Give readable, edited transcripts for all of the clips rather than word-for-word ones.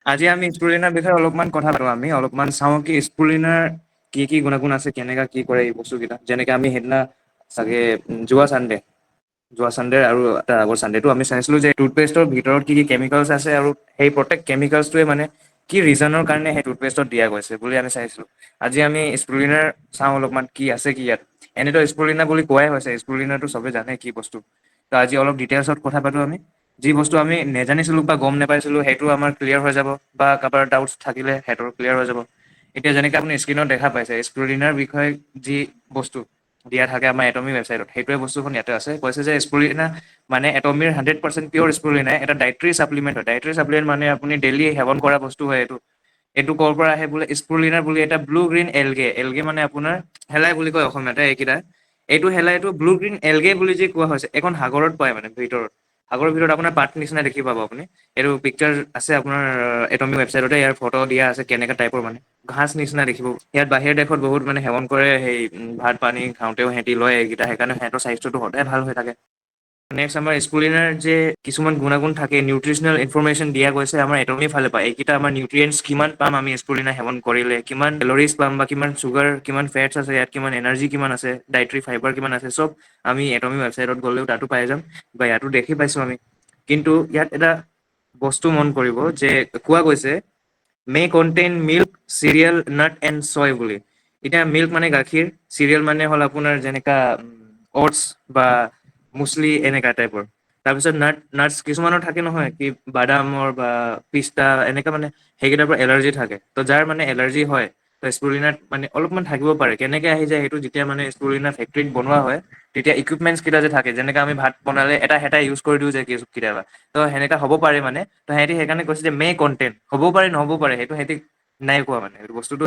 আজি আমি স্পুলিনাৰ বিষয়ে অলপমান কথা পাতো আমি অলপমান চাওঁ কি স্পুলিনাৰ কি গুণাগুণ আছে কেনেকা কি কৰে এই বস্তু কেইটা যেনেকে আমি সেইদিনা চাগে যোৱা চানডে আৰু তাৰ আগৰ চানডেটো আমি চাইছিলো যে টুথপেষ্টৰ ভিতৰত কি কেমিকেলছ আছে আৰু সেই প্ৰত্যেক কেমিকেলছটোৱে মানে কি ৰিজনৰ কাৰণে সেই টুথপেষ্টত দিয়া গৈছে বুলি আমি চাইছিলো। আজি আমি স্পুলিনাৰ চাওঁ অলপমান কি আছে কি ইয়াত এনেতো স্পুলিনা বুলি কোৱাই হৈছে স্পুলিনাটো চবে জানে কি বস্তু ত আজি অলপ ডিটেইলছত কথা পাতো আমি যি বস্তু আমি নেজানিছিলো বা গম নোপাইছিলো সেইটো আমাৰ ক্লিয়াৰ হৈ যাব বা কাৰোবাৰ ডাউট থাকিলে সিহঁতৰ ক্লিয়াৰ হৈ যাব। এতিয়া যেনেকে আপুনি স্ক্ৰীণত দেখা পাইছে স্পুলিনাৰ বিষয়ে যি বস্তু দিয়া থাকে আমাৰ এটমি ৱেবচাইটত সেইটোৱে বস্তুখন ইয়াতে আছে কৈছে যে স্পুলিনা মানে এটমিৰ 100% পিয়ৰ স্পুলিনা এটা ডাইট্ৰি চাপ্লিমেণ্ট হয় ডাইট্ৰি চাপ্লিমেণ্ট মানে আপুনি ডেইলি সেৱন কৰা বস্তু হয় এইটো ক'ৰ পৰা আহে বোলে স্পুলিনাৰ বুলি এটা ব্লু গ্ৰীণ এলগে মানে আপোনাৰ শেলাই বুলি কয় অসমীয়াতে এইকেইটা এইটো শেলাইটো ব্লু গ্ৰীণ এলগে বুলি যে কোৱা হৈছে এখন সাগৰত পায় মানে ভিতৰত সাগৰৰ ভিতৰত আপোনাৰ পাত নিচিনা দেখি পাব আপুনি এইটো পিকচাৰ আছে আপোনাৰ এটমি ৱেবচাইটতে ইয়াৰ ফটো দিয়া আছে কেনেকা টাইপৰ মানে ঘাঁচ নিচিনা দেখিব ইয়াত বাহিৰৰ দেশত বহুত মানে সেৱন কৰে সেই ভাত পানী খাওঁতেও সিহঁতি লয় এইকেইটা সেইকাৰণে সিহঁতৰ স্বাস্থ্যটো সদায় ভাল হৈ থাকে। নেক্সট আমাৰ স্পুলিনাৰ যে কিছুমান গুণাগুণ থাকে নিউট্ৰিচনেল ইনফৰমেশ্যন দিয়া গৈছে আমাৰ এটমিৰ ফালৰ পৰা এইকেইটা আমাৰ নিউট্ৰিয়েণ্টছ কিমান পাম আমি স্পুলিনা সেৱন কৰিলে কিমান কেলৰিজ পাম বা কিমান চুগাৰ কিমান ফেটছ আছে ইয়াত কিমান এনাৰ্জি কিমান আছে ডাইট্ৰি ফাইবাৰ কিমান আছে চব আমি এটমি ৱেবচাইটত গ'লেও তাতো পাই যাম বা ইয়াতো দেখি পাইছো আমি কিন্তু ইয়াত এটা বস্তু মন কৰিব যে কোৱা গৈছে মে কনটেইন মিল্ক চিৰিয়েল নাট এণ্ড ছয় বুলি এতিয়া মিল্ক মানে গাখীৰ চিৰিয়েল মানে হ'ল আপোনাৰ যেনেকা অটছ বা মুছলি এনেকা টাইপৰ তাৰপিছত নাটছ কিছুমানৰ থাকে নহয় কি বাদামৰ বা পিষ্টা এনেকা মানে সেইকেইটাৰ পৰা এলাৰ্জি থাকে ত যাৰ মানে এলাৰ্জি হয় ত স্পুলিনাট মানে অলপমান থাকিব পাৰে কেনেকে আহি যায় সেইটো যেতিয়া মানে স্পুলিনা ফেক্টৰীত বনোৱা হয় তেতিয়া ইকুইপমেণ্টছ কেইটা যে থাকে যেনেকে আমি ভাত বনালে এটা হেতা ইউজ কৰি দিওঁ যে কেতিয়াবা ত সেনেকা হ'ব পাৰে মানে ত সিহঁতি সেইকাৰণে কৈছে যে মে কণ্টেন হ'বও পাৰে নহ'বও পাৰে সেইটো সিহঁতি নাই কোৱা মানে সেইটো বস্তুটো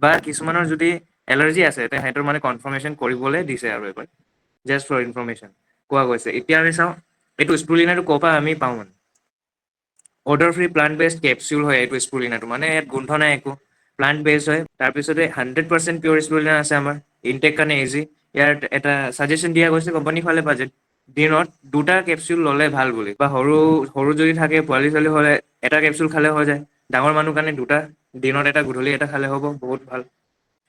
বা কিছুমানৰ যদি এলাৰ্জি আছে তে সিহঁতৰ মানে কনফাৰ্মেশ্যন কৰিবলৈ দিছে আৰু এইবাৰ জাষ্ট ফৰ ইনফৰমেশ্যন কোৱা গৈছে এতিয়া আমি চাওঁ এইটো স্পুলিনাটো ক'ৰ পৰা আমি পাওঁ মানে other free plant best capsule হয় এইটো স্পুলিনাটো মানে ইয়াত গোন্ধ নাই একো প্লাণ্ট বেষ্ট হয় তাৰপিছতে 100% পিয়ৰ স্পুলিনা আছে আমাৰ ইনটেক কাৰণে ইজি ইয়াৰ এটা ছাজেশ্যন দিয়া গৈছে কোম্পানীৰ ফালে পৰা যে দিনত দুটা কেপচুল ল'লে ভাল বুলি বা সৰু সৰু যদি থাকে পোৱালি ছোৱালী হ'লে এটা কেপচুল খালে হৈ যায় ডাঙৰ মানুহ কাৰণে দুটা দিনত এটা গধূলি এটা খালে হ'ব বহুত ভাল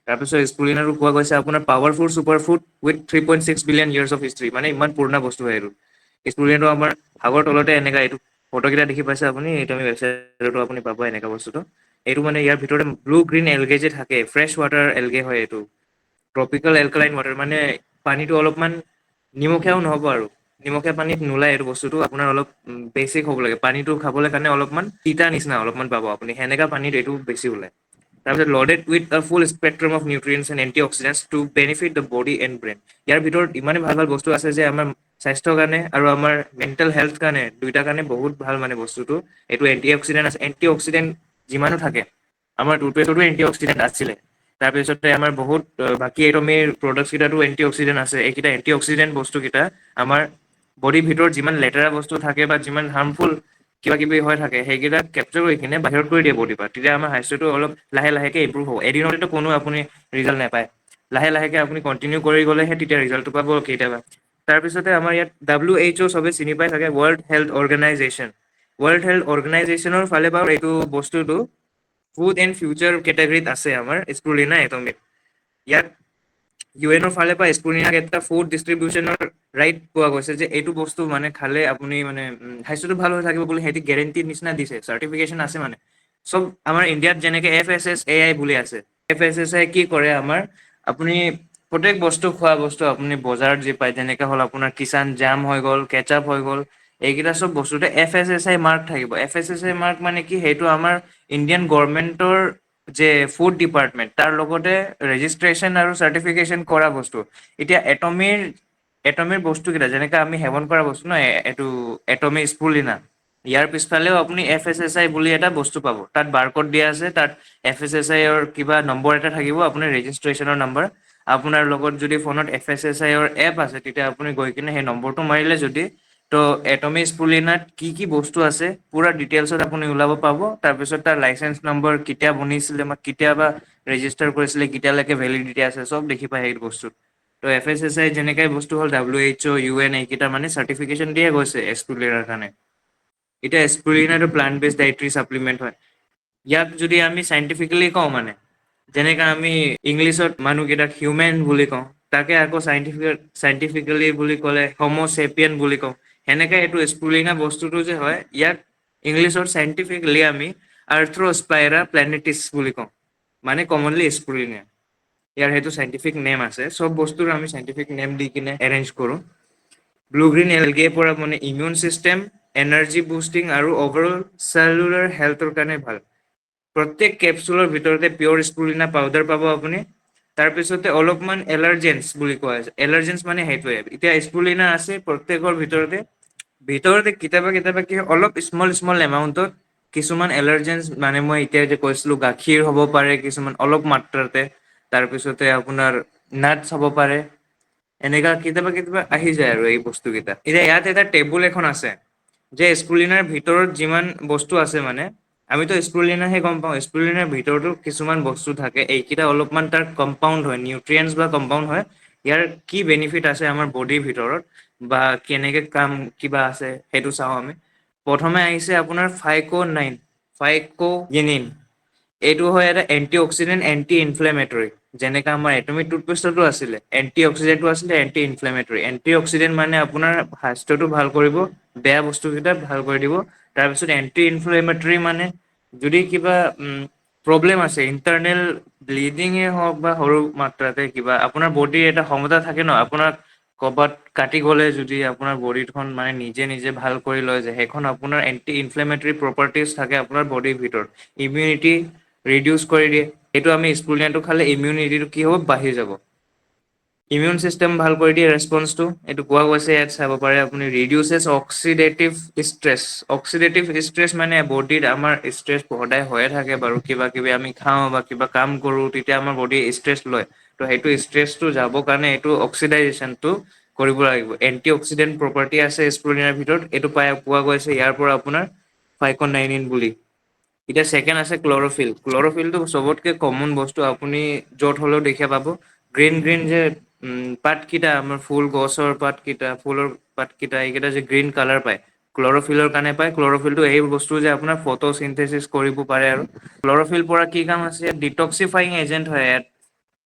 তাৰপিছত স্পুলিনাটো কোৱা গৈছে আপোনাৰ powerful super food with 3.6 billion years of history মানে ইমান পুৰণা বস্তু হয় এইটো স্পুলিনাটো আমাৰ সাগৰ তলতে এনেকা এইটো ফটোকেইটা দেখি পাইছে আপুনি এইটো আমি ৱেবচাইটতো আপুনি পাব এনেকা বস্তুটো এইটো মানে ইয়াৰ ভিতৰতে ব্লু গ্ৰীণ এলগে যে থাকে ফ্ৰেছ ৱাটাৰ এলগে হয় এইটো ট্ৰপিকেল এলকেলাইন ৱাটাৰ মানে পানীটো অলপমান নিমখীয়াও নহ'ব আৰু নিমখীয়া পানীত নোলায় এইটো বস্তুটো আপোনাৰ অলপ বেছিক হ'ব লাগে পানীটো খাবলৈ কাৰণে অলপমান তিতা নিচিনা অলপমান পাব আপুনি সেনেকা পানীত এইটো বেছি ওলায় তাৰপিছত loaded with a full spectrum of nutrients and antioxidants to benefit the body and brain ইয়াৰ ভিতৰত ইমানেই ভাল ভাল বস্তু আছে যে আমাৰ স্বাস্থ্যৰ কাৰণে আৰু আমাৰ মেণ্টেল হেল্থ কাৰণে দুইটাৰ কাৰণে বহুত ভাল মানে বস্তুটো এইটো এণ্টি অক্সিডেণ্ট আছে এণ্টি অক্সিডেণ্ট যিমানো থাকে আমাৰ টুথপেষ্টতো এণ্টি অক্সিডেণ্ট আছিলে তাৰপিছতে আমাৰ বহুত বাকী এটমিৰ প্ৰডাক্টছ কেইটাতো এণ্টি অক্সিডেণ্ট আছে এইকেইটা এণ্টি অক্সিডেণ্ট বস্তুকেইটা আমাৰ বডিৰ ভিতৰত যিমান লেতেৰা বস্তু থাকে বা যিমান হাৰ্মফুল কিবা কিবি হৈ থাকে সেইকেইটা কেপচাৰ কৰি কিনে বাহিৰত কৰি দিয়ে বডিৰ পৰা তেতিয়া আমাৰ স্বাস্থ্যটো অলপ লাহে লাহেকে ইম্প্ৰুভ হ'ব এদিনতেতো কোনো আপুনি ৰিজাল্ট নাপায় লাহে লাহেকে আপুনি কণ্টিনিউ কৰি গ'লেহে তেতিয়া ৰিজাল্টটো পাব কেতিয়াবা তাৰপিছতে আমাৰ ইয়াত WHO চবে চিনি পাই থাকে world health organisation world health অৰ্গেনাইজেশ্যনৰ ফালে পৰা এইটো বস্তুটো ফুড এণ্ড ফিউচাৰ কেটেগৰীত আছে আমাৰ স্পুলিনা এটমিক ইয়াত UN ফালে পৰা স্পুলিনাক এটা ফুড ডিষ্ট্ৰিবিউচনৰ ৰাইট পোৱা গৈছে যে এইটো বস্তু মানে খালে আপুনি মানে স্বাস্থ্যটো ভাল হৈ থাকিব বুলি সিহঁতি গেৰেণ্টি নিচিনা দিছে চাৰ্টিফিকেশ্যন আছে মানে চব আমাৰ ইণ্ডিয়াত যেনেকে FSSAI বুলি আছে FSSAI কি কৰে আমাৰ আপুনি প্ৰত্যেক বস্তু খোৱা বস্তু আপুনি বজাৰত যি পায় যেনেকে হ'ল আপোনাৰ কিষান জাম হৈ গ'ল কেচাপ হৈ গ'ল এইকেইটা চব বস্তুতে FSSAI মাৰ্ক থাকিব FSSAI মাৰ্ক মানে কি সেইটো আমাৰ ইণ্ডিয়ান গভৰ্ণমেণ্টৰ যে ফুড ডিপাৰ্টমেণ্ট তাৰ লগতে ৰেজিষ্ট্ৰেশ্যন আৰু চাৰ্টিফিকেশ্যন কৰা বস্তু এতিয়া এটমিৰ বস্তুকেইটা যেনেকে আমি সেৱন কৰা বস্তু ন এইটো এটমি স্পুলিনা ইয়াৰ পিছফালেও আপুনি FSSAI বুলি এটা বস্তু পাব তাত বাৰকড দিয়া আছে তাত FSSAI ৰ কিবা নম্বৰ এটা থাকিব আপোনাৰ ৰেজিষ্ট্ৰেশ্যনৰ নম্বৰ আপোনাৰ লগত যদি ফোনত FSSAI ৰ এপ আছে তেতিয়া আপুনি গৈ কিনে সেই নম্বৰটো মাৰিলে যদি ত' এটমি স্পুলিনাত কি কি বস্তু আছে পুৰা ডিটেইলছত আপুনি ওলাব পাব তাৰপিছত তাৰ লাইচেন্স নম্বৰ কেতিয়া বনিছিলে বা কেতিয়াবা ৰেজিষ্টাৰ কৰিছিলে কেতিয়ালৈকে ভেলিডিটি আছে চব দেখি পায় সেইটো বস্তুত ত' FSSAI যেনেকে বস্তু হ'ল WHO UN এইকেইটা মানে চাৰ্টিফিকেশ্যন দিয়ে গৈছে স্পুলিনাৰ কাৰণে এতিয়া স্পুলিনাটো প্লাণ্ট বেছড ডাইট্ৰি চাপ্লিমেণ্ট হয় ইয়াক যদি আমি চাইণ্টিফিকেলি কওঁ মানে, যেনেকে আমি ইংলিছত মানুহকেইটাক হিউমেন বুলি কওঁ, তাকে আকৌ চাইণ্টিফিকেলি বুলি ক'লে হম'চেপিয়েন বুলি কওঁ। সেনেকে এইটো স্পুলিনা বস্তুটো যে হয়, ইয়াক ইংলিছত চাইণ্টিফিকেলি আমি আৰ্থ্ৰস্পাইৰা প্লেনেটিছ বুলি কওঁ, মানে কমনলি স্পুলিনা। ইয়াৰ সেইটো চাইণ্টিফিক নেম আছে। চব বস্তুৰ আমি চাইণ্টিফিক নেম দি কিনে এৰেঞ্জ কৰোঁ। ব্লু গ্ৰীণ এলগেৰ পৰা মানে ইমিউন ছিষ্টেম, এনাৰ্জি বুষ্টিং আৰু অভাৰঅল চেলুলাৰ হেল্থৰ কাৰণে ভাল। প্ৰত্যেক কেপচুলৰ ভিতৰতে পিয়ৰ স্পুলিনা পাউডাৰ পাব আপুনি। তাৰপিছতে অলপমান এলাৰ্জেন্স বুলি কোৱা হৈছে। এলাৰ্জেন্স মানে সেইটোৱে, এতিয়া স্পুলিনা আছে প্ৰত্যেকৰ ভিতৰতে কেতিয়াবা কেতিয়াবা কি হয়, অলপ স্মল স্মল এমাউন্টত কিছুমান এলাৰ্জেন্স, মানে মই এতিয়া যে কৈছিলো গাখীৰ হ'ব পাৰে কিছুমান অলপ মাত্ৰাতে, তাৰপিছতে আপোনাৰ নাটছ হ'ব পাৰে, এনেকা কেতিয়াবা কেতিয়াবা আহি যায় আৰু এই বস্তু কেইটা। এতিয়া ইয়াত এটা টেবুল এখন আছে যে স্পুলিনাৰ ভিতৰত যিমান বস্তু আছে, মানে আমিতো স্পুলিনাহে গম পাওঁ, স্পুলিনাৰ ভিতৰতো কিছুমান বস্তু থাকে, এইকেইটা অলপমান তাৰ কম্পাউণ্ড হয়, নিউট্ৰিয়েন্টছ বা কম্পাউণ্ড হয়। ইয়াৰ কি বেনিফিট আছে আমাৰ বডিৰ ভিতৰত বা কেনেকে কাম কিবা আছে সেইটো চাওঁ আমি। প্ৰথমে আহিছে আপোনাৰ ফাইক'গিনিন। এইটো হয় এটা এণ্টি অক্সিডেণ্ট, এণ্টি ইনফ্লেমেটৰী। যেনেকা আমাৰ এটমিক টুথপেষ্টতো আছিলে, এণ্টি অক্সিডেণ্টটো আছিলে এণ্টি ইনফ্লেমেটৰী। এণ্টি অক্সিডেণ্ট মানে আপোনাৰ স্বাস্থ্যটো ভাল কৰিব, বেয়া বস্তুকেইটা ভাল কৰি দিব। তাৰপিছত এণ্টি ইনফ্লেমেটৰী মানে যদি কিবা প্ৰব্লেম আছে, ইণ্টাৰনেল ব্লিডিঙে হওক বা সৰু মাত্ৰাতে কিবা আপোনাৰ বডিৰ এটা ক্ষমতা থাকে ন, আপোনাক ক'ৰবাত কাটি গ'লে যদি আপোনাৰ বডিখন মানে নিজে নিজে ভাল কৰি লয় যে, সেইখন আপোনাৰ এণ্টি ইনফ্লেমেটৰী প্ৰপাৰ্টিজ থাকে আপোনাৰ বডিৰ ভিতৰত। ইমিউনিটি ৰিডিউচ কৰি দিয়ে। সেইটো আমি স্পুলিনাটো খালে ইমিউনিটিটো কি হ'ব, বাঢ়ি যাব। ইমিউন চিষ্টেম ভাল কৰি দিয়ে ৰেচপন্সটো, এইটো কোৱা গৈছে ইয়াত চাব পাৰে আপুনি। ৰিডিউচেছ অক্সিডেটিভ ষ্ট্ৰেছ। অক্সিডেটিভ ষ্ট্ৰেছ মানে বডিত আমাৰ ষ্ট্ৰেছ সদায় হৈয়ে থাকে বাৰু, কিবা কিবি আমি খাওঁ বা কিবা কাম কৰোঁ তেতিয়া আমাৰ বডিয়ে ষ্ট্ৰেছ লয়। ত' সেইটো ষ্ট্ৰেছটো যাবৰ কাৰণে এইটো অক্সিডাইজেচনটো কৰিব লাগিব। এণ্টি অক্সিডেণ্ট প্ৰপাৰ্টি আছে স্পুলিনাৰ ভিতৰত, এইটো পোৱা গৈছে ইয়াৰ পৰা আপোনাৰ ফাইক'নাইনিন বুলি। এতিয়া ছেকেণ্ড আছে ক্ল'ৰফিল। ক্ল'ৰফিলটো চবতকে কমন বস্তু, আপুনি য'ত হ'লেও দেখিব পাব। গ্ৰীণ গ্ৰীণ যে পাতকেইটা, আমাৰ ফুল গছৰ পাতকেইটা, ফুলৰ পাতকেইটা, এইকেইটা যে গ্ৰীণ কালাৰ পায়, ক্ল'ৰফিলৰ কাৰণে পায়। ক্ল'ৰফিলটো এই বস্তু যে আপোনাৰ ফটোচিনথেচিছ কৰিব পাৰে। আৰু ক্ল'ৰফিল পৰা কি কাম আছে, ডিটক্সিফাইং এজেন্ট হয় ইয়াত।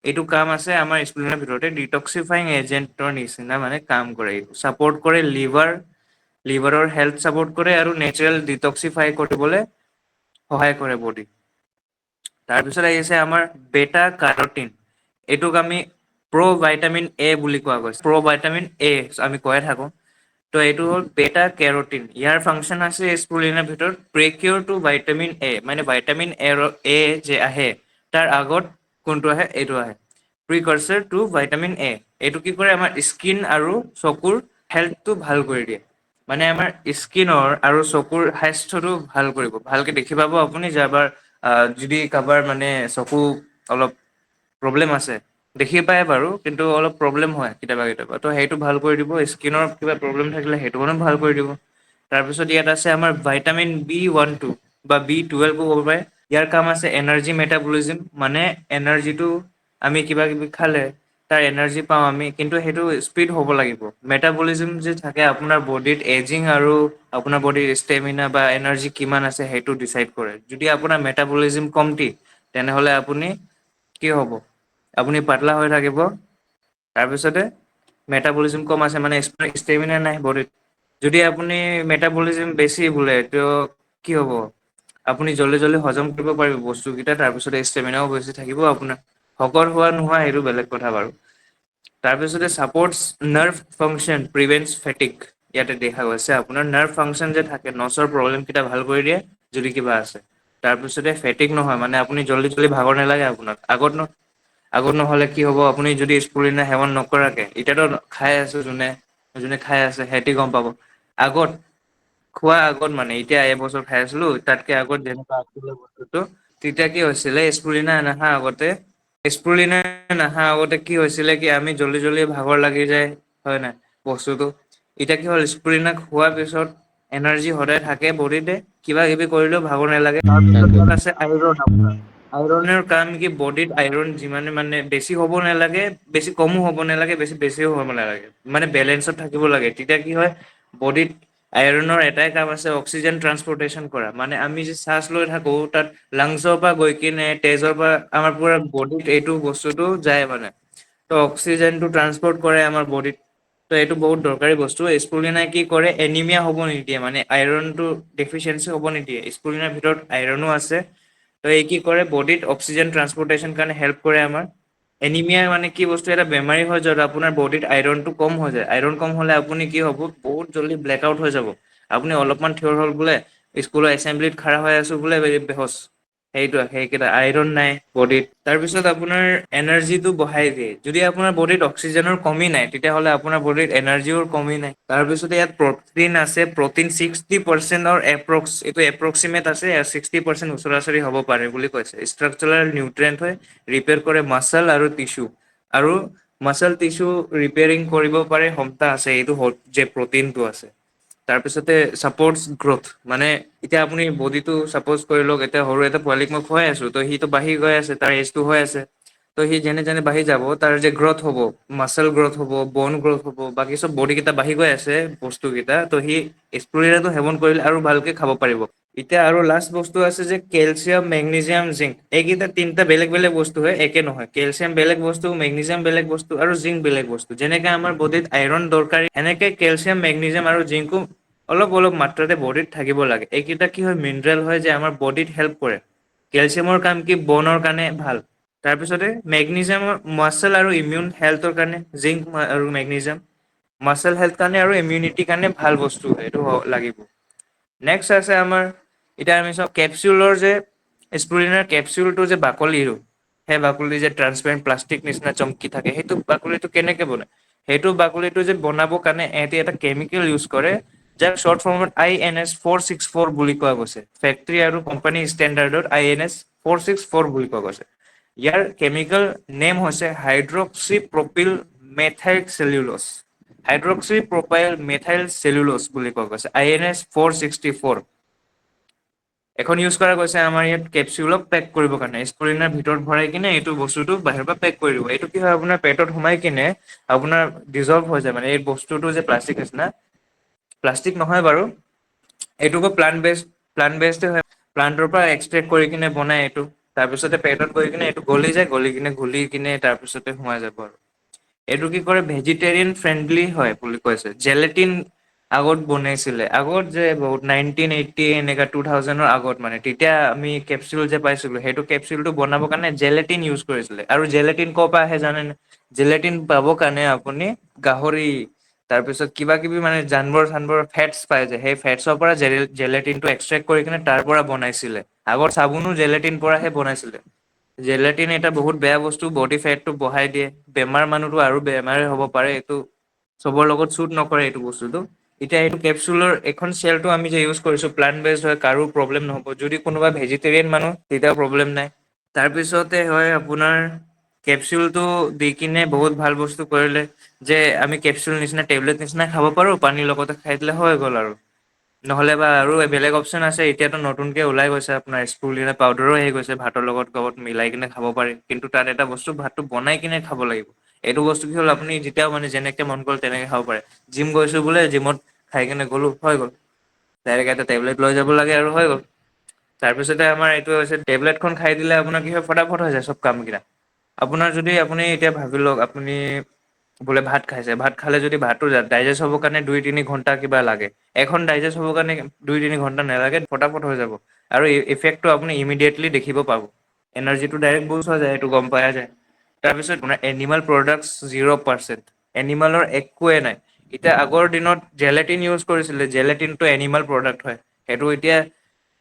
এইটো কাম আছে আমাৰ স্পুলিনাৰ ভিতৰতে, ডিটক্সিফাইং এজেন্টৰ নিচিনা মানে কাম কৰে। চাপৰ্ট কৰে লিভাৰৰ হেল্থ চাপৰ্ট কৰে আৰু নেচাৰেল ডিটক্সিফাই কৰিবলৈ সহায় কৰে বডি। তাৰপিছত আহিছে আমাৰ বেটা কাৰটিন। এইটোক আমি প্ৰ'ভাইটামিন এ বুলি কোৱা গৈছে। প্ৰ'ভাইটামিন এ আমি কৈয়ে থাকোঁ। ত' এইটো হ'ল বেটা কেৰটিন। ইয়াৰ ফাংচন আছে স্পুলিনাৰ ভিতৰত প্ৰেকিয়ৰ টু ভাইটামিন এ, মানে ভাইটামিন এ যে আহে তাৰ আগত কোনটো আহে, এইটো আহে প্ৰিকচাৰ টু ভাইটামিন এ। এইটো কি কৰে, আমাৰ স্কিন আৰু চকুৰ হেল্থটো ভাল কৰি দিয়ে। মানে আমাৰ স্কিনৰ আৰু চকুৰ স্বাস্থ্যটো ভাল কৰিব, ভালকে দেখি পাব আপুনি। যাবাৰ যদি কাৰোবাৰ মানে চকু অলপ প্ৰব্লেম আছে, দেখি পায় বাৰু কিন্তু অলপ প্ৰব্লেম হয় কেতিয়াবা কেতিয়াবা, ত' সেইটো ভাল কৰি দিব। স্কিনৰ কিবা প্ৰব্লেম থাকিলে সেইটো কাৰণে ভাল কৰি দিব। তাৰপিছত ইয়াত আছে আমাৰ ভাইটামিন B12 বা B12 ক'ব পাৰে। ইয়াৰ কাম আছে এনাৰ্জি মেটাবলিজিম, মানে এনাৰ্জিটো আমি কিবা কিবি খালে তাৰ এনাৰ্জি পাওঁ আমি, কিন্তু সেইটো স্পীড হ'ব লাগিব। মেটাবলিজিম যে থাকে আপোনাৰ বডিত, এজিং আৰু আপোনাৰ বডিৰ ষ্টেমিনা বা এনাৰ্জি কিমান আছে সেইটো ডিচাইড কৰে। যদি আপোনাৰ মেটাবলিজিম কমটি, তেনেহ'লে আপুনি কি হ'ব, আপুনি পাতলা হৈ থাকিব। তাৰপিছতে মেটাবলিজিম কম আছে মানে ষ্টেমিনা নাই বডিত। যদি আপুনি মেটাবলিজিম বেছি বোলে, ত' কি হ'ব, আপুনি জল্দি জল্দি হজম কৰিব পাৰিব বস্তুকেইটা, তাৰপিছতে ষ্টেমিনাও বেছি থাকিব আপোনাৰ। শকত হোৱা নোহোৱা সেইটো বেলেগ কথা বাৰু। তাৰপিছতে ছাপৰ্টছ নাৰ্ভ ফাংচন, প্ৰিভেন্টছ ফেটিক। ইয়াতে দেখা গৈছে আপোনাৰ নাৰ্ভ ফাংচন যে থাকে, নচৰ প্ৰব্লেম কেইটা ভাল কৰি দিয়ে যদি কিবা আছে। তাৰপিছতে ফেটিক নহয়, মানে আপুনি জল্দি জল্দি ভাগৰ নালাগে আপোনাক। আগত নহ'লে কি হ'ব, আপুনি যদি স্পুলিনা সেৱন নকৰাকে, এতিয়াতো খাই আছো, যোনে যোনে খাই আছে সিহঁতি গম পাব। আগত খোৱা আগত মানে, এতিয়া এবছৰ খাই আছিলো, তাতকে আগত যেনেকুৱা আছিলে বস্তুটো, তেতিয়া কি হৈছিলে, স্পুলিনা নাহা আগতে কি হৈছিলে, কি আমি জল্দি জল্দি ভাগৰ লাগি যায়, হয় নাই বস্তুটো। এতিয়া কি হ'ল, স্পুলিনা খোৱাৰ পিছত এনাৰ্জি সদায় থাকে বডিতে, কিবা কিবি কৰিলেও ভাগৰ নালাগে। তাৰপিছত তাকে ইয়াত আছে আইৰণ। আপোনাৰ আইৰনৰ কাম কি, বডিত আইৰণ যিমানে মানে বেছি হ'ব নালাগে, বেছি কমো হ'ব নালাগে, বেছিও হ'ব নালাগে, মানে বেলেঞ্চত থাকিব লাগে। তেতিয়া কি হয়, বডিত আইৰণৰ এটাই কাম আছে অক্সিজেন ট্ৰান্সপৰ্টেশ্যন কৰা, মানে আমি যে শ্বাস লৈ থাকো তাত লাংছৰ পৰা গৈ কিনে তেজৰ পৰা আমাৰ পুৰা বডিত এইটো বস্তুটো যায় মানে। ত অক্সিজেনটো ট্ৰান্সপৰ্ট কৰে আমাৰ বডিত। ত এইটো বহুত দৰকাৰী বস্তু। স্পুলিনাই কি কৰে এনিমিয়া হ'ব নিদিয়ে, মানে আইৰণটো ডেফিচিয়েঞ্চি হ'ব নিদিয়ে। স্পুলিনাৰ ভিতৰত আইৰনো আছে। ত এই কি কৰে বডিত অক্সিজেন ট্ৰান্সপৰ্টেশ্যন কাৰণে হেল্প কৰে আমাৰ। এনিমিয়া মানে কি বস্তু এটা বেমাৰী হয় য'ত আপোনাৰ বডিত আইৰণটো কম হৈ যায়। আইৰণ কম হলে আপুনি কি হ'ব বহুত জল্দি ব্লেক আউট হৈ যাব। আপুনি অলপমান থিয় হ'ল বোলে স্কুলৰ এছেম্বলিত খাৰা হৈ আছো বোলে বেহচ। সেইকেইটা আইৰন নাই বডিত। তাৰপিছত আপোনাৰ এনাৰ্জিটো বঢ়াই দিয়ে। যদি আপোনাৰ বডিত অক্সিজেনৰ কমি নাই তেতিয়াহ'লে আপোনাৰ বডিত এনাৰ্জিও কমি নাই। তাৰপিছতে ইয়াত প্ৰটিন আছে। প্ৰটিন 60% এপ্ৰক্স এইটো এপ্ৰক্সিমেট আছে 60% ওচৰা-ওচৰি হ'ব পাৰে বুলি কৈছে। ষ্ট্ৰাকচাৰেল নিউট্ৰেইন হয়, ৰিপেয়াৰ কৰে মাচল আৰু টিচু। আৰু মাচল টিচু ৰিপেয়াৰিং কৰিব পাৰে ক্ষমতা আছে এইটো যে প্ৰটিনটো আছে। তাৰপিছতে চাপৰ্টছ গ্ৰোথ, মানে এতিয়া আপুনি বডিটো চাপ'জ কৰি লওক এতিয়া সৰু এটা পোৱালিক মই খুৱাই আছো ত সিটো বাঢ়ি গৈ আছে তাৰ এজটো হৈ আছে। ত সি যেনে যেনে বাঢ়ি যাব তাৰ যে গ্ৰথ হ'ব মাচেল গ্ৰথ হ'ব, বন গ্ৰথ হ'ব, বাকী চব বডি কেইটা বাঢ়ি গৈ আছে বস্তু কেইটা ত সি স্পুলিনাটো সেৱন কৰিলে আৰু ভালকে খাব পাৰিব। এতিয়া আৰু লাষ্ট বস্তু আছে যে কেলচিয়াম, মেগনেছিয়াম, জিংক। এইকেইটা তিনিটা বেলেগ বেলেগ বস্তু হয়, একে নহয়। কেলচিয়াম বেলেগ বস্তু, মেগনেছিয়াম বেলেগ বস্তু আৰু জিংক বেলেগ বস্তু। যেনেকে আমাৰ বডিত আইৰণ দৰকাৰী সেনেকে কেলচিয়াম, মেগনেছিয়াম আৰু জিংকো অলপ অলপ মাত্ৰাতে বডিত থাকিব লাগে। এইকেইটা কি হয় মিনাৰেল হয় যে আমাৰ বডিত হেল্প কৰে। কেলচিয়ামৰ কাম কি বনৰ কাৰণে ভাল। তাৰপিছতে মেগনেছিয়ামৰ মাচেল আৰু ইমিউন হেল্থৰ কাৰণে, জিংক আৰু মেগনেছিয়াম মাচেল হেল্থ কাৰণে আৰু ইমিউনিটিৰ কাৰণে ভাল বস্তু এইটো লাগিব। নেক্সট আছে আমাৰ এতিয়া আমি চাওঁ কেপচুলৰ যে স্পুলিনাৰ কেপচুলটো যে বাকলিটো সেই বাকলি যে ট্ৰান্সপেৰেণ্ট প্লাষ্টিক নিচিনা চমকি থাকে সেইটো বাকলিটো কেনেকে বনায়? সেইটো বাকলিটো যে বনাবৰ কাৰণে এহঁতি এটা কেমিকেল ইউজ কৰে যাক শৰ্ট ফৰ্মত INS-464 বুলি কোৱা গৈছে। ফেক্টৰী আৰু কোম্পানী ষ্টেণ্ডাৰ্ডত INS-464 বুলি কোৱা গৈছে। ইয়াৰ কেমিকেল নেম হৈছে hydroxy প্ৰপিল মেথাইড চেলুলছ। Hydroxy propyl methyl cellulose বুলি কোৱা গৈছে INS-464। এখন ইউজ কৰা গৈছে আমাৰ ইয়াত কেপচুলক পেক কৰিবৰ কাৰণে। স্পুলিনাৰ ভিতৰত ভৰাই কিনে এইটো বস্তুটো বাহিৰৰ পৰা পেক কৰি দিব। এইটো কি হয় আপোনাৰ পেটত সোমাই কিনে আপোনাৰ ডিজলভ হৈ যায় মানে এই বস্তুটো যে প্লাষ্টিক নিচিনা প্লাষ্টিক নহয় বাৰু এইটোকো প্লান্ট বেষ্ট হয়। প্লান্টৰ পৰা এক্সট্ৰেক্ট কৰি কিনে বনাই এইটো। তাৰপিছতে পেটত গৈ কিনে এইটো গলি যায়, গলি কিনে তাৰপিছতে সোমাই যাব আৰু। এইটো কি কৰে ভেজিটেৰিয়ান ফ্ৰেণ্ডলি হয় বুলি কৈছে। জেলেটিন আগত বনাইছিলে আগত যে বহুত 1980 এনেকা 2000ৰ আগত মানে তেতিয়া আমি কেপচুল যে পাইছিলো সেইটো কেপচুলটো বনাবৰ কাৰণে জেলেটিন ইউজ কৰিছিলে। আৰু জেলেটিন ক'ৰ পৰা আহে জানেনে? জেলেটিন পাবৰ কাৰণে আপুনি গাহৰি তাৰপিছত কিবা কিবি মানে জানবৰ ফেটছ পাই যায় সেই ফেটছৰ পৰা জেলেটিনটো এক্সট্ৰেক্ট কৰি কিনে তাৰ পৰা বনাইছিলে। আগৰ চাবোনো জেলেটিন পৰাহে বনাইছিলে। জেলেটিন এটা বহুত বেয়া বস্তু বডি ফেটটো বঢ়াই দিয়ে। বেমাৰ মানুহতো আৰু বেমাৰে হ'ব পাৰে এইটো চবৰ লগত চুট নকৰে এইটো বস্তুটো। এতিয়া এইটো কেপচুলৰ এইখন চেলটো আমি যে ইউজ কৰিছো প্লান্ট বেছড হয় কাৰো প্ৰব্লেম নহ'ব। যদি কোনোবা ভেজিটেৰিয়ান মানুহ তেতিয়াও প্ৰব্লেম নাই। তাৰপিছতে হয় আপোনাৰ কেপচুলটো দি কিনে বহুত ভাল বস্তু কৰিলে যে আমি কেপচুল নিচিনা টেবলেট নিচিনা খাব পাৰো পানীৰ লগতে খাই দিলে হৈ গ'ল আৰু। নহ'লে বা আৰু বেলেগ অপচন আছে এতিয়াতো নতুনকে ওলাই গৈছে আপোনাৰ স্পুলিনা পাউদাৰো আহি গৈছে ভাতৰ লগত মিলাই কিনে খাব পাৰি। কিন্তু তাত এটা বস্তু ভাতটো বনাই কিনে খাব লাগিব। এইটো বস্তু কি হ'ল আপুনি যেতিয়াও মানে যেনেকে মন গ'ল তেনেকে খাব পাৰে। জিম গৈছো বোলে জিমত খাই কেনে গ'লো হৈ গ'ল। ডাইৰেক্ট এটা টেবলেট লৈ যাব লাগে আৰু হৈ গ'ল। তাৰপিছতে আমাৰ এইটো হৈছে টেবলেটখন খাই দিলে আপোনাৰ কি হয় ফটাফট হৈ যায় চব কাম কেইটা। আপোনাৰ যদি আপুনি এতিয়া ভাবি লওক আপুনি বোলে ভাত খাইছে ভাত খালে যদি ভাতটো ডাইজেষ্ট হ'বৰ কাৰণে 2-3 ঘণ্টা কিবা লাগে। এখন ডাইজেষ্ট হ'বৰ কাৰণে 2-3 ঘণ্টা নালাগে ফটাফট হৈ যাব। আৰু ইফেক্টটো আপুনি ইমিডিয়েটলি দেখিব পাব। এনাৰ্জিটো ডাইৰেক্ট বুষ্ট হৈ যায় সেইটো গম পাই যায়। তাৰপিছত এনিমেল প্ৰডাক্টছ 0%। এনিমেলৰ একোৱে নাই। এতিয়া আগৰ দিনত জেলেটিন ইউজ কৰিছিলে জেলেটিনটো এনিমেল প্ৰডাক্ট হয়। সেইটো এতিয়া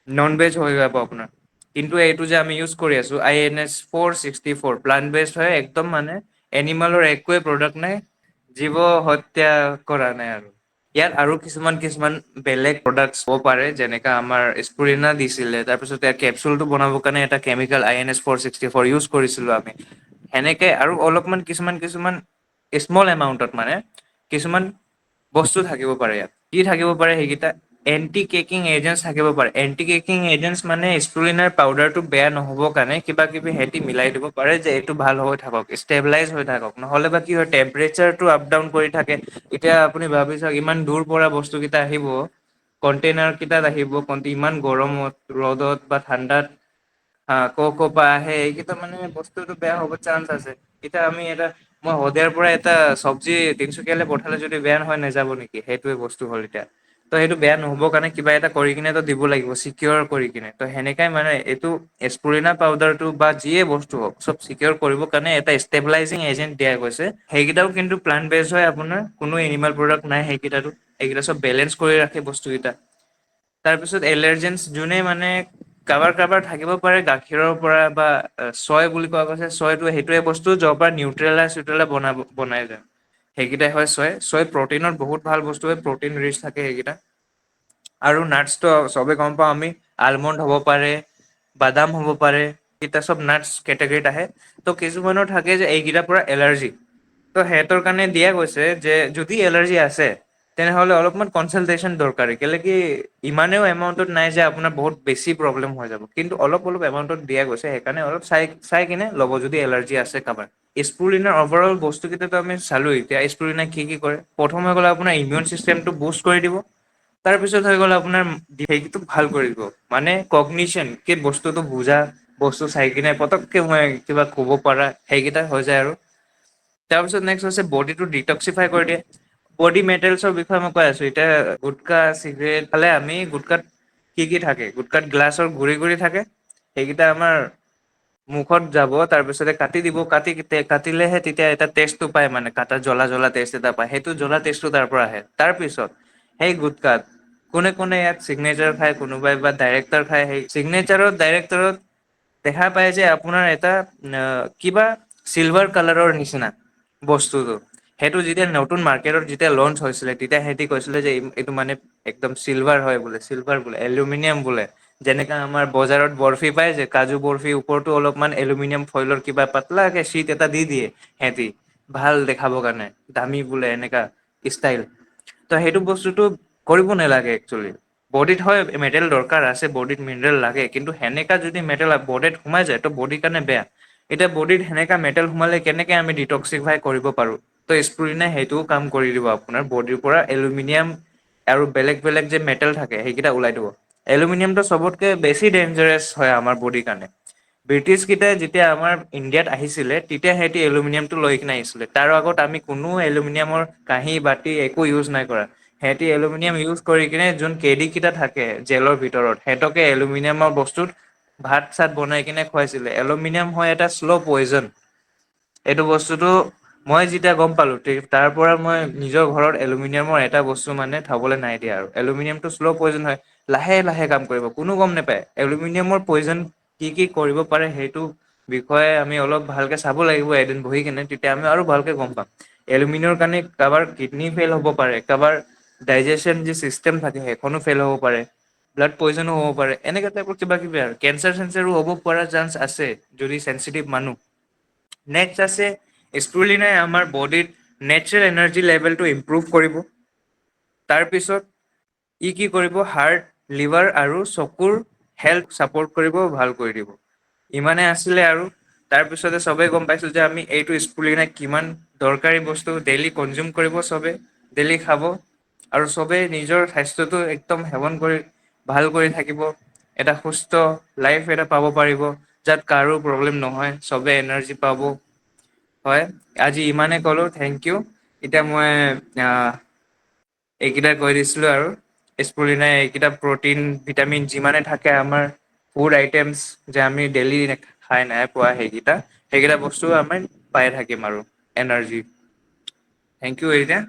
নন ভেজ হৈ যাব আপোনাৰ। কিন্তু এইটো যে আমি ইউজ কৰি আছো INS-464 প্লান্ট বেছড হয় একদম মানে এনিমেলৰ একোৱে প্ৰডাক্ট নাই। জীৱ হত্যা কৰা নাই আৰু। ইয়াত আৰু কিছুমান বেলেগ প্ৰডাক্টছ হ'ব পাৰে যেনেকা আমাৰ স্পুৰিনা দিছিলে তাৰপিছত কেপচুলটো বনাবৰ কাৰণে এটা কেমিকেল INS-464 ইউজ কৰিছিলো আমি। সেনেকে আৰু অলপমান কিছুমান স্মল এমাউন্টত মানে কিছুমান বস্তু থাকিব পাৰে ইয়াত। কি থাকিব পাৰে সেইকেইটা এন্টি কেকিং এজেন্টছ থাকিব পাৰে। এন্টি কেকিং এজেন্টছ মানে স্পুলিনাৰ পাউডাৰটো বেয়া নহ'বৰ কাৰণে কিবা কিবি সিহঁতি মিলাই দিব পাৰে যে এইটো ভাল হৈ থাকক ষ্টেবিলাইজ হৈ থাকক। নহ'লে বা কি হয় টেম্পৰেচাৰটো আপ ডাউন কৰি থাকে। এতিয়া আপুনি ভাবি চাওক ইমান দূৰ পৰা বস্তু কেইটা আহিব কণ্টেইনাৰ কেইটাত আহিব, ইমান গৰমত ৰ'দত বা ঠাণ্ডাত ক' পৰা আহে, এইকেইটা মানে বস্তুটো বেয়া হ'ব চান্স আছে। এতিয়া আমি মই শদিয়াৰ পৰা এটা চব্জি তিনচুকীয়ালৈ পঠালে যদি বেয়া নহয় নাযাব নেকি? সেইটোৱে বস্তু হ'ল এতিয়া। ত সেইটো বেয়া নহ'বৰ কাৰণে কিবা এটা কৰি কিনে তো দিব লাগিব, চিকিৰ কৰি কিনে। ত সেনেকাই মানে এইটো এচপুৰিনা পাউদাৰটো বা যিয়ে বস্তু হওক চব চিকিৰ কৰিবৰ কাৰণে এটা ষ্টেবিলাইজিং এজেন্ট দিয়া গৈছে। সেইকেইটাও কিন্তু প্লান বেচ হয় আপোনাৰ, কোনো এনিমেল প্ৰডাক্ট নাই সেইকেইটাতো। এইকেইটা চব বেলেঞ্চ কৰি ৰাখে বস্তুকেইটা। তাৰপিছত এলাৰ্জেন্স যোনে মানে কাৰোবাৰ থাকিব পাৰে গাখীৰৰ পৰা বা ছয় বুলি কোৱা গৈছে, ছয়টো সেইটোৱে বস্তু যৰ পৰা নিউট্ৰেলা বনাই যায়। সেইকেইটাই হয় ছয়। ছয় প্ৰটিনত বহুত ভাল বস্তু হয়, প্ৰটিন ৰিচ থাকে সেইকেইটা। আৰু নাটছটো চবে গম পাওঁ আমি, আলমণ্ড হ'ব পাৰে, বাদাম হ'ব পাৰে, এইকেইটা চব নাটছ কেটেগৰীত আহে। ত' কিছুমানৰ থাকে যে এইকেইটাৰ পৰা এলাৰ্জি। ত' সিহঁতৰ কাৰণে দিয়া গৈছে যে যদি এলাৰ্জি আছে তেনেহ'লে অলপমান কনচালটেশ্যন দৰকাৰী। কেলে কি ইমানেও এমাউন্টত নাই যে আপোনাৰ বহুত বেছি প্ৰব্লেম হৈ যাব। কিন্তু অলপ অলপ এমাউন্টত দিয়া গৈছে, সেইকাৰণে অলপ চাই কিনে ল'ব যদি এলাৰ্জি আছে কাৰোবাৰ। স্পুলিনাৰ অভাৰঅল বস্তু কেইটাটো আমি চালো এতিয়া। স্পুলিনাই কি কৰে? প্ৰথম হৈ গ'ল আপোনাৰ ইমিউন চিষ্টেমটো বুষ্ট কৰি দিব। তাৰপিছত হৈ গ'ল আপোনাৰ ভাল কৰি দিব। মানে কগনিচন, কি বস্তুটো বুজা, বস্তু চাই কিনে পতককে মই কিবা ক'ব পাৰা, সেইকেইটা হৈ যায় আৰু। তাৰপিছত নেক্সট হৈছে বডিটো ডিটক্সিফাই কৰি দিয়ে। বডি মেটেৰিয়েলছৰ বিষয়ে মই কৈ আছো এতিয়া। গুটকা চিগৰেট খালে আমি গুটকাত কি থাকে? গুটকাত গ্লাছৰ গুৰি থাকে। সেইকেইটা আমাৰ মুখত যাব, তাৰপিছতে কাটি দিব, কাটিলেহে তেতিয়া এটা টেষ্টটো পায় মানে কাটাত জ্বলা টেষ্ট এটা পায়। সেইটো জ্বলা টেষ্টটো তাৰ পৰা আহে। তাৰ পিছত সেই গুটকাত কোনে কোনে ইয়াত চিগনেচাৰ খায়, কোনোবাই বা ডাইৰেক্টৰ খায়। সেই চিগনেচাৰত ডাইৰেক্টৰত দেখা পায় যে আপোনাৰ এটা কিবা চিলভাৰ কালাৰৰ নিচিনা বস্তুটো। সেইটো যেতিয়া নতুন মাৰ্কেটত যেতিয়া লঞ্চ হৈছিলে, তেতিয়া সিহঁতি কৈছিলে যে এইটো মানে একদম চিলভাৰ হয় বোলে, চিলভাৰ বোলে, এলুমিনিয়াম বোলে। যেনেকা আমাৰ বজাৰত বৰফি পাই যে, কাজু বৰফিৰ ওপৰতো অলপমান এলুমিনিয়াম ফইলৰ কিবা পাতলাকে চিট এটা দি দিয়ে সিহঁতি, ভাল দেখাবৰ কাৰণে, দামী বোলে এনেকা ষ্টাইল। ত সেইটো বস্তুটো কৰিব নালাগে একচুৱেলি। বডিত হয় মেটেল দৰকাৰ আছে, বডিত মিনাৰেল লাগে, কিন্তু সেনেকা যদি মেটেল বডিত সোমাই যায় ত বডিৰ কাৰণে বেয়া। এতিয়া বডিত সেনেকা মেটেল সোমালে কেনেকে আমি ডিটক্সিফাই কৰিব পাৰো? ত স্পুলিনাই সেইটোও কাম কৰি দিব আপোনাৰ বডিৰ পৰা এলুমিনিয়াম আৰু বেলেগ বেলেগ যে মেটেল থাকে সেইকেইটা ওলাই দিব। এলুমিনিয়ামটো চবতকে বেছি ডেঞ্জাৰাছ হয় আমাৰ বডিৰ কাৰণে। ব্ৰিটিছ কেইটাই যেতিয়া আমাৰ ইণ্ডিয়াত আহিছিলে, তেতিয়া সিহঁতি এলুমিনিয়ামটো লৈ কিনে আহিছিলে। তাৰ আগত আমি কোনো এলুমিনিয়ামৰ কাঁহী বাতি একো ইউজ নাই কৰা। সিহঁতি এলুমিনিয়াম ইউজ কৰি কিনে যোন কেদি কেইটা থাকে জেলৰ ভিতৰত, সিহঁতকে এলুমিনিয়ামৰ বস্তুত ভাত চাত বনাই কিনে খুৱাইছিলে। এলুমিনিয়াম হয় এটা শ্ল' পয়জন। এইটো বস্তুটো মই যেতিয়া গম পালো, তাৰ পৰা মই নিজৰ ঘৰত এলুমিনিয়ামৰ এটা বস্তু মানে থবলৈ নাই দিয়া আৰু। এলুমিনিয়ামটো শ্ল' পয়জন হয়, লাহে লাহে কাম কৰিব, কোনো গম নোপায়। এলুমিনিয়ামৰ পয়জন কি কৰিব পাৰে সেইটো বিষয়ে আমি অলপ ভালকে চাব লাগিব এদিন বহি কিনে, তেতিয়া আমি আৰু ভালকে গম পাম। এলুমিনিয়ামৰ কাৰণে কাৰোবাৰ কিডনী ফেইল হ'ব পাৰে, কাৰোবাৰ ডাইজেচন যি চিষ্টেম থাকে সেইখনো ফেইল হ'ব পাৰে, ব্লাড পয়জনো হ'ব পাৰে, এনেকা টাইপৰ কিবা কিবি আৰু। কেঞ্চাৰ চেঞ্চাৰো হ'ব পৰা চান্স আছে যদি চেনচিটিভ মানুহ। নেক্সট আছে স্প্ৰুলিনাই আমাৰ বডিত নেচাৰেল এনাৰ্জি লেভেলটো ইম্প্ৰুভ কৰিব। তাৰপিছত ই কি কৰিব? হাৰ্ট, লিভাৰ আৰু চকুৰ হেল্থ চাপৰ্ট কৰিব, ভাল কৰি দিব। ইমানে আছিলে আৰু। তাৰপিছতে চবেই গম পাইছো যে আমি এইটো স্পুলিনাই কিমান দৰকাৰী বস্তু, ডেইলি কনজিউম কৰিব চবে, ডেইলি খাব। আৰু চবেই নিজৰ স্বাস্থ্যটো একদম সেৱন কৰি ভাল কৰি থাকিব। এটা সুস্থ লাইফ এটা পাব পাৰিব, যাত কাৰো প্ৰব্লেম নহয়, চবে এনাৰ্জি পাব। হয়, আজি ইমানে কলো, থেংক ইউ। এতিয়া মই এইকেইটা কৈ দিছিলো আৰু। স্পুলিনাই এইকেইটা প্ৰটিন ভিটামিন যিমানে থাকে আমাৰ ফুড আইটেমছ যে আমি ডেইলি খাই নাই পোৱা সেইকেইটা বস্তু আমি পাই থাকিম আৰু এনাৰ্জি। Thank U এৰিদিয়া।